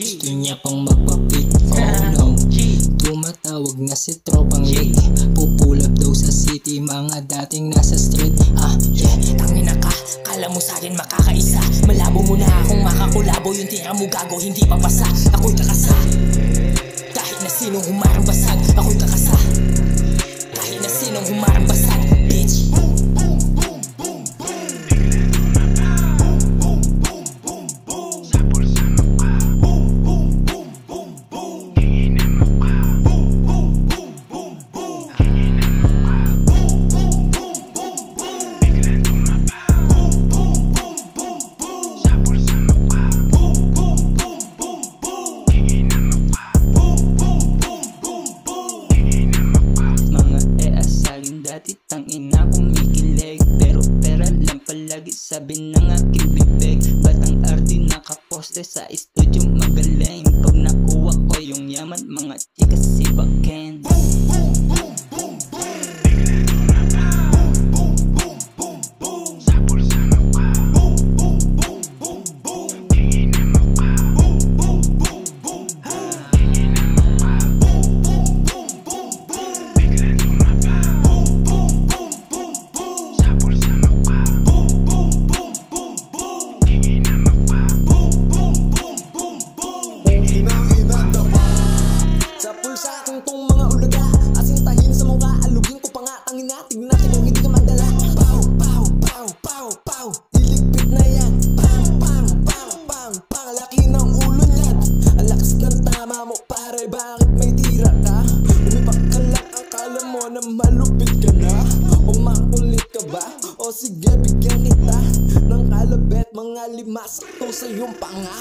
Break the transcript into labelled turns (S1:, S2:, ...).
S1: Gusto niya pang magpapit, oh no. Tumatawag na si tropang late. Pupulap daw sa city, mga dating nasa street. Yeah, tangina ka, kala mo sa'kin makakaisa. Malabo mo na akong makakulabo, yung tira mo gago hindi papasa. Ako'y kakasa, kahit na sinong humarang basag. Ako'y kakasa, kahit na sinong humarang basag, bitch.
S2: Tangina kumikilig, pero pera lang palagi sabi ng aking bibig. Ba't ang arty nakaposte sa studio magaling? Pag nakuha ko yung yaman, mga chika sibakin.
S3: Sa akin tong mga ulaga, asintahin sa mukha, alugin ko pa nga. Tangin natin natin kung hindi ka mandala. Pow, pow, pow, pow, pow, iligpit na yan. Pang, pang, pang, pang, pang, laki ng ulo niyan. Ang lakas ng tama mo pare, bakit may tira ka? Lumipak ka lang, akala mo na malupit ka na. O makulit ka ba? O sige, bigyan kita ng kalabet, mga 5 sakto sa iyong panga.